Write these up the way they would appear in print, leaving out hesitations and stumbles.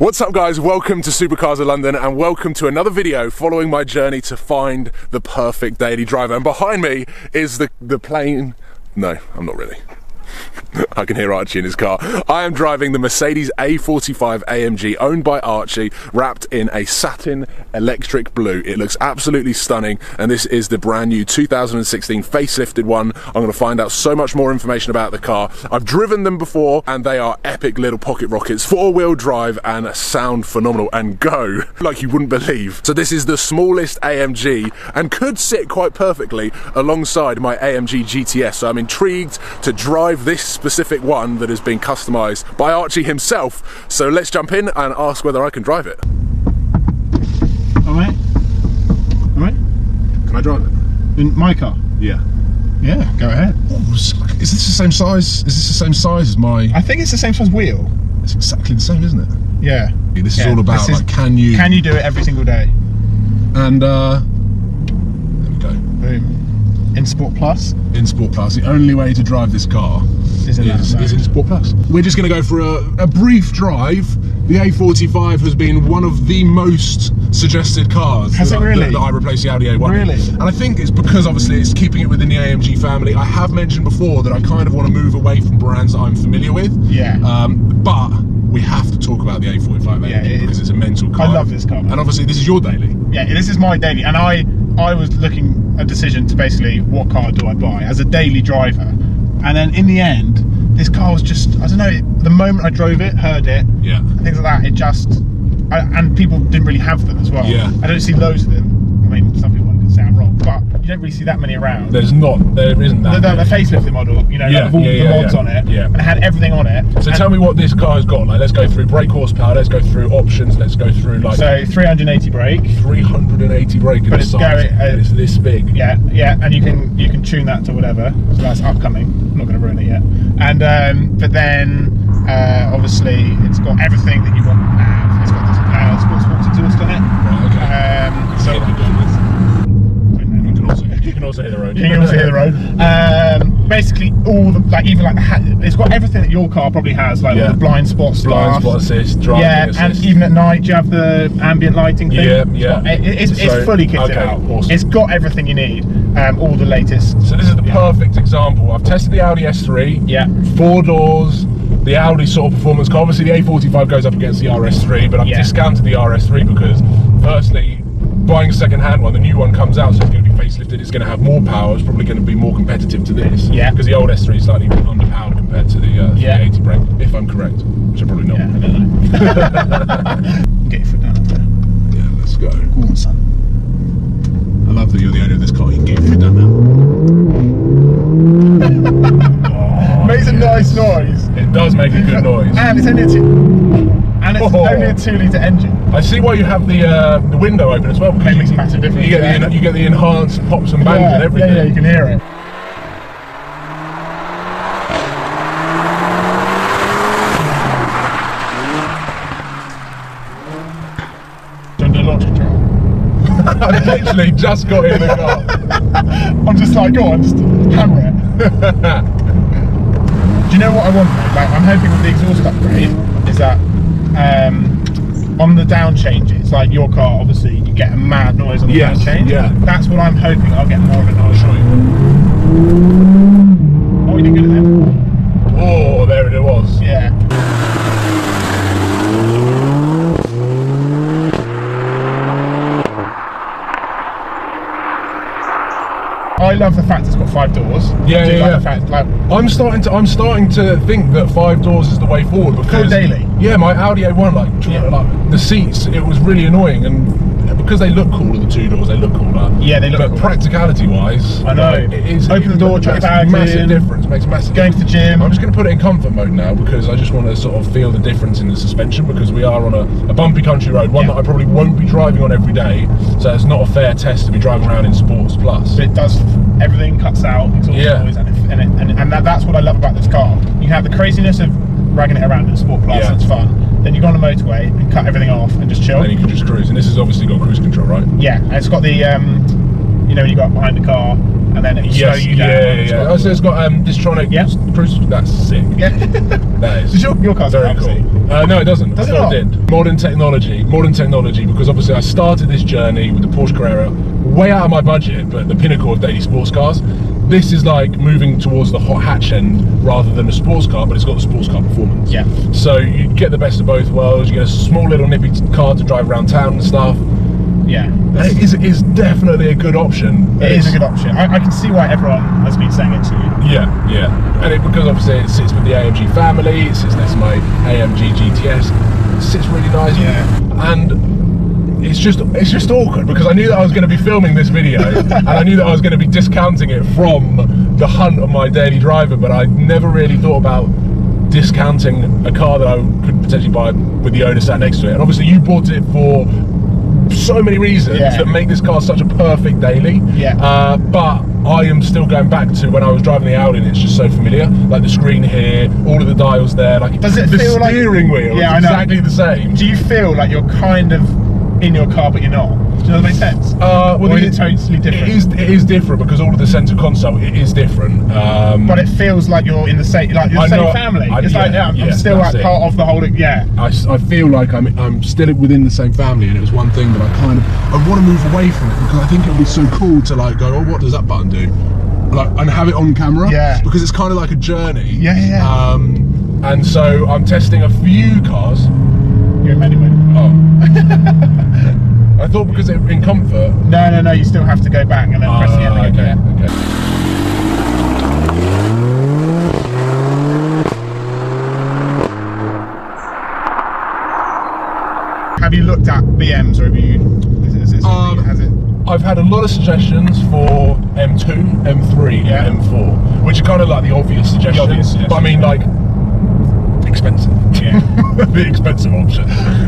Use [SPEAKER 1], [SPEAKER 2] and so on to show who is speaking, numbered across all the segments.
[SPEAKER 1] What's up guys, welcome to Supercars of London and welcome to another video following my journey to find the perfect daily driver. And behind me is the plane. No, I'm not really. I can hear Archie in his car. I am driving the Mercedes A45 AMG owned by Archie, wrapped in a satin electric blue. It looks absolutely stunning, and this is the brand new 2016 facelifted one. I'm going to find out so much more information about the car. I've driven them before and they are epic little pocket rockets, four-wheel drive and sound phenomenal and go like you wouldn't believe. So this is the smallest AMG and could sit quite perfectly alongside my AMG GTS. So I'm intrigued to drive this specific one that has been customized by Archie himself. So let's jump in and ask whether I can drive it.
[SPEAKER 2] Alright. Alright.
[SPEAKER 1] Can I drive it?
[SPEAKER 2] In my car?
[SPEAKER 1] Yeah.
[SPEAKER 2] Yeah, go ahead.
[SPEAKER 1] Oh, is this the same size? Is this the same size as my...
[SPEAKER 2] I think it's the same size wheel.
[SPEAKER 1] It's exactly the same, isn't it?
[SPEAKER 2] Yeah.
[SPEAKER 1] This is all about, like, can you
[SPEAKER 2] do it every single day?
[SPEAKER 1] And, there we go.
[SPEAKER 2] Boom. In Sport Plus?
[SPEAKER 1] In Sport Plus. The only way to drive this car is in Sport Plus. We're just going to go for a brief drive. The A45 has been one of the most suggested cars
[SPEAKER 2] that I
[SPEAKER 1] replaced the Audi A1.
[SPEAKER 2] Really?
[SPEAKER 1] And I think it's because obviously it's keeping it within the AMG family. I have mentioned before that I kind of want to move away from brands that I'm familiar with. Yeah. But we have to talk about the A45 AMG because it's a mental car.
[SPEAKER 2] I love this car, man.
[SPEAKER 1] And obviously this is your daily.
[SPEAKER 2] Yeah, this is my daily. And I was looking a decision to basically what car do I buy as a daily driver. And then in the end, this car was just, I don't know, the moment I drove it, heard it, and things like that, it just, and people didn't really have them as well. Yeah. I don't see loads of them. I mean, some people can say I'm wrong, but you don't really see that many around.
[SPEAKER 1] There isn't that.
[SPEAKER 2] The facelifted model, you know, like with all the mods on it, and it had everything on it.
[SPEAKER 1] So tell me what this car has got. Like, let's go through brake horsepower, let's go through options, let's go through like...
[SPEAKER 2] So 380 brake.
[SPEAKER 1] 380 brake, but it's this big.
[SPEAKER 2] Yeah, and you can tune that to whatever. So that's upcoming. I'm not going to ruin it yet. And but then obviously it's got everything that you want to have. It's got this sports exhaust on it. Right, okay.
[SPEAKER 1] You can also hit the road.
[SPEAKER 2] You can also hit the road. Basically, all the it's got everything that your car probably has, like all the blind spot stuff.
[SPEAKER 1] Blind spot assist, driving assist.
[SPEAKER 2] And even at night, you have the ambient lighting thing. It's fully kitted out. Awesome. It's got everything you need. All the latest.
[SPEAKER 1] So this is the perfect example. I've tested the Audi S3. Yeah. 4 doors. The Audi sort of performance car. Obviously, the A45 goes up against the RS3, but I've discounted the RS3 because, firstly, buying a second-hand one, the new one comes out, so it's going to be facelifted, it's going to have more power, it's probably going to be more competitive to this. Yeah. Because the old S3 is slightly underpowered compared to the 380 brake, if I'm correct, which I'm probably not.
[SPEAKER 2] Yeah, I don't know. Get your foot down up there.
[SPEAKER 1] Yeah, let's go.
[SPEAKER 2] Go on, son.
[SPEAKER 1] I love that you're the owner of this car, you can get your foot down now.
[SPEAKER 2] Makes a nice noise.
[SPEAKER 1] It does make a good noise.
[SPEAKER 2] And it's only only a 2-litre engine.
[SPEAKER 1] I see why you have the window open as well.
[SPEAKER 2] It makes a massive difference.
[SPEAKER 1] You get the enhanced pops and bangs and everything.
[SPEAKER 2] Yeah, you can hear it. Don't do launch control.
[SPEAKER 1] I literally just got in the car.
[SPEAKER 2] I'm just like, go on, just hammer it. Do you know what I want though? Like, I'm hoping with the exhaust upgrade is that on the down changes, like your car, obviously you get a mad noise on the down change. Yeah. That's what I'm hoping. I'll get more of it. I'll show you. Oh, you did good at that.
[SPEAKER 1] Oh, there it was.
[SPEAKER 2] Yeah. I love the fact it's got 5 doors. The fact, like,
[SPEAKER 1] I'm starting to think that 5 doors is the way forward because
[SPEAKER 2] daily.
[SPEAKER 1] Yeah, my Audi A1, like the seats, it was really annoying, and because they look cooler, the 2 doors, they look cooler. Yeah, they look. But cooler. Practicality wise,
[SPEAKER 2] I know. It is. Open the door, chuck your bags in.
[SPEAKER 1] Massive difference. Makes massive.
[SPEAKER 2] Going to the gym.
[SPEAKER 1] I'm just going to put it in comfort mode now because I just want to sort of feel the difference in the suspension because we are on a bumpy country road, one that I probably won't be driving on every day, so it's not a fair test to be driving around in Sports Plus.
[SPEAKER 2] But it does. Everything cuts out. Exhaust noise, and that's what I love about this car. You have the craziness of ragging it around in Sport Plus. It's fun. Then you go on a motorway and cut everything off and just chill.
[SPEAKER 1] And you can just cruise. And this has obviously got cruise control, right?
[SPEAKER 2] Yeah, and it's got the, you know, when you go up behind the car, and then it will slow you down.
[SPEAKER 1] Yeah. Oh, so it's got Distronic cruise. That's sick.
[SPEAKER 2] Yeah.
[SPEAKER 1] That is.
[SPEAKER 2] Does your car's
[SPEAKER 1] very cool. No, it doesn't.
[SPEAKER 2] Does it
[SPEAKER 1] I
[SPEAKER 2] not?
[SPEAKER 1] did. Modern technology, because obviously I started this journey with the Porsche Carrera way out of my budget, but the pinnacle of daily sports cars. This is like moving towards the hot hatch end rather than a sports car, but it's got the sports car performance.
[SPEAKER 2] Yeah.
[SPEAKER 1] So you get the best of both worlds. You get a small little nippy car to drive around town and stuff.
[SPEAKER 2] Yeah.
[SPEAKER 1] And it is definitely a good option.
[SPEAKER 2] It is a good option. I can see why everyone has been saying it to you.
[SPEAKER 1] Yeah. And because obviously it sits with the AMG family, it sits next to my AMG GTS. It sits really nice.
[SPEAKER 2] Yeah.
[SPEAKER 1] And it's just awkward because I knew that I was going to be filming this video and I knew that I was going to be discounting it from the hunt of my daily driver, but I never really thought about discounting a car that I could potentially buy with the owner sat next to it. And obviously you bought it for so many reasons that make this car such a perfect daily.
[SPEAKER 2] Yeah.
[SPEAKER 1] But I am still going back to when I was driving the Audi and it's just so familiar. Like the screen here, all of the dials there. Like
[SPEAKER 2] does it
[SPEAKER 1] the
[SPEAKER 2] feel
[SPEAKER 1] steering wheel is exactly the same.
[SPEAKER 2] Do you feel like you're kind of in your car but you're not? Do you know what makes sense? Or is it totally different?
[SPEAKER 1] It is different because all of the centre console is different.
[SPEAKER 2] But it feels like you're in the same family. It's I'm still like part of the whole. Yeah.
[SPEAKER 1] I feel like I'm still within the same family, and it was one thing that I want to move away from it because I think it would be so cool to like go, oh, what does that button do? Like, and have it on camera.
[SPEAKER 2] Yeah.
[SPEAKER 1] Because it's kind of like a journey.
[SPEAKER 2] Yeah.
[SPEAKER 1] And so I'm testing a few cars.
[SPEAKER 2] You're in manual.
[SPEAKER 1] Oh. I thought because in comfort.
[SPEAKER 2] No. You still have to go back and then press the end again.
[SPEAKER 1] Okay.
[SPEAKER 2] Have you looked at BMs or have you? Has it?
[SPEAKER 1] I've had a lot of suggestions for M2, M3, and M4, which are kind of like the obvious suggestions. But I mean, like, expensive.
[SPEAKER 2] Yeah.
[SPEAKER 1] The expensive option.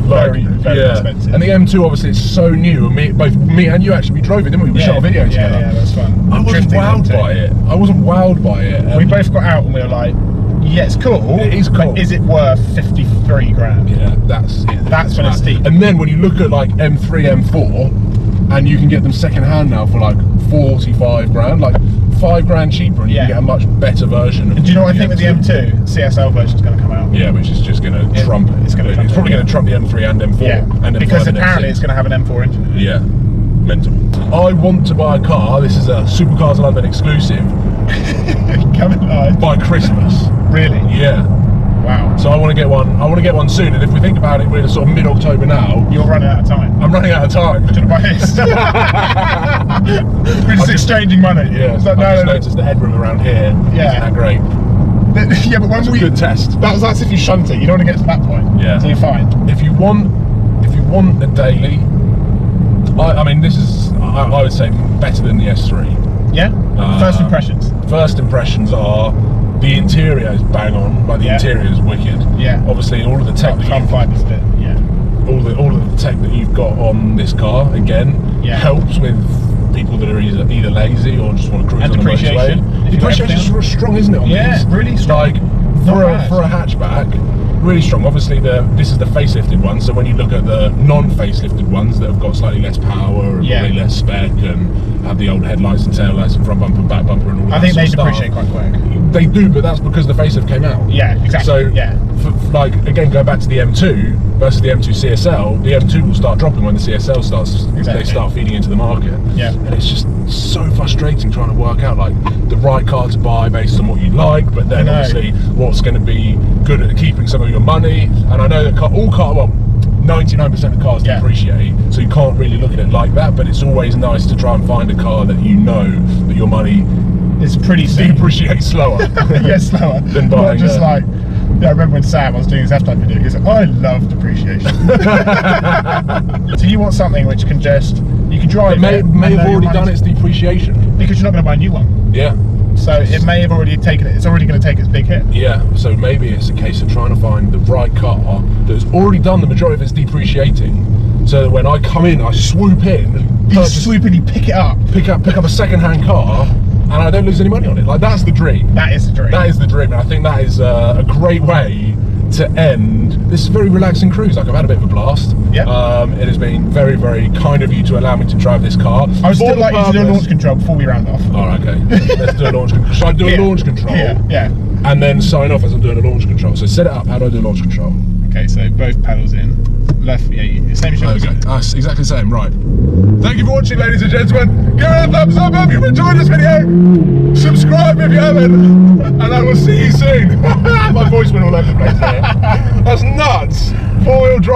[SPEAKER 1] Like,
[SPEAKER 2] very expensive.
[SPEAKER 1] And the M2 obviously is so new, and both me and you actually drove it, didn't we? We shot a video together.
[SPEAKER 2] Yeah, that was fun.
[SPEAKER 1] I wasn't wowed by it.
[SPEAKER 2] We both got out and we were like, yeah, it's cool.
[SPEAKER 1] It is cool.
[SPEAKER 2] But is it worth 53 grand?
[SPEAKER 1] Yeah, that's it.
[SPEAKER 2] That's when it's steep.
[SPEAKER 1] And then when you look at like M3, M4, and you can get them second hand now for like 45 grand, like 5 grand cheaper, and you can get a much better version of.
[SPEAKER 2] Do you know what I think with the M2? CSL version is going to come out.
[SPEAKER 1] Yeah, which is just going to trump it.
[SPEAKER 2] It's probably
[SPEAKER 1] going to trump the M3 and M4.
[SPEAKER 2] Yeah,
[SPEAKER 1] and
[SPEAKER 2] because apparently it's going to have an M4 engine.
[SPEAKER 1] Yeah, mental. I want to buy a car. This is a Supercars London exclusive.
[SPEAKER 2] Coming live
[SPEAKER 1] by Christmas.
[SPEAKER 2] Really?
[SPEAKER 1] Yeah.
[SPEAKER 2] Wow.
[SPEAKER 1] So I want to get one. I want to get one soon. And if we think about it, we're sort of mid-October now.
[SPEAKER 2] You're running out of time.
[SPEAKER 1] I'm running out of time.
[SPEAKER 2] Do you want to buy this? We're just exchanging money.
[SPEAKER 1] Yeah. So I just noticed the headroom around here isn't that great.
[SPEAKER 2] Yeah, but when
[SPEAKER 1] a good test.
[SPEAKER 2] That's if you shunt it. You don't want to get to that point.
[SPEAKER 1] Yeah.
[SPEAKER 2] So you're fine.
[SPEAKER 1] If you want a daily, I mean, this is I would say better than the S3.
[SPEAKER 2] Yeah. First impressions.
[SPEAKER 1] First impressions are the interior is bang on. Like the interior is wicked.
[SPEAKER 2] Yeah.
[SPEAKER 1] Obviously, all of the tech.
[SPEAKER 2] Front fibers a bit. Yeah.
[SPEAKER 1] All of the tech that you've got on this car again helps with people that are either lazy or just want to cruise on the motorway. Depreciation is strong, isn't it? On these?
[SPEAKER 2] Really strong.
[SPEAKER 1] Like for a hatchback, really strong. Obviously, this is the facelifted one. So when you look at the non-facelifted ones that have got slightly less power and probably less spec and have the old headlights and tail lights and front bumper, back bumper, and all that.
[SPEAKER 2] I think they depreciate quite quick.
[SPEAKER 1] They do, but that's because the facelift came out.
[SPEAKER 2] Yeah, exactly.
[SPEAKER 1] So, like again, go back to the M2 versus the M2 CSL. The M2 will start dropping when the CSL starts. They start feeding into the market.
[SPEAKER 2] Yeah,
[SPEAKER 1] and it's just so frustrating trying to work out like the right car to buy based on what you like, but then obviously what's going to be good at keeping some of your money. And I know that all car, well, 99% of cars depreciate, so you can't really look at it like that. But it's always nice to try and find a car that you know that your money
[SPEAKER 2] is pretty
[SPEAKER 1] depreciates slower.
[SPEAKER 2] Slower
[SPEAKER 1] than buying.
[SPEAKER 2] Not just like. Yeah, I remember when Sam was doing his F-Type video, he said, I love depreciation. So you want something which can just, you can drive
[SPEAKER 1] it may have already done its depreciation.
[SPEAKER 2] Because you're not going to buy a new one.
[SPEAKER 1] Yeah.
[SPEAKER 2] So it may have already taken it, it's already going to take its big hit.
[SPEAKER 1] Yeah, so maybe it's a case of trying to find the right car that's already done the majority of its depreciating, so that when I come in, I swoop in and
[SPEAKER 2] you pick it up.
[SPEAKER 1] Pick up a second-hand car, and I don't lose any money on it. Like, that's the dream.
[SPEAKER 2] That is the dream.
[SPEAKER 1] That is the dream, and I think that is a great way to end this very relaxing cruise. Like, I've had a bit of a blast.
[SPEAKER 2] Yeah.
[SPEAKER 1] It has been very, very kind of you to allow me to drive this car.
[SPEAKER 2] I would still like you to do a launch control before we round off.
[SPEAKER 1] All right, okay. Let's do a launch control. Should I do a launch control?
[SPEAKER 2] Yeah.
[SPEAKER 1] And then sign off as I'm doing a launch control. So set it up. How do I do launch control?
[SPEAKER 2] Okay, so both pedals in. Left, same as yours.
[SPEAKER 1] Okay, that's exactly the same, right. Thank you for watching, ladies and gentlemen. Give it a thumbs up if you've enjoyed this video. Subscribe if you haven't. And I will see you soon. My voice went all over the place there. That's nuts. 4-wheel drive.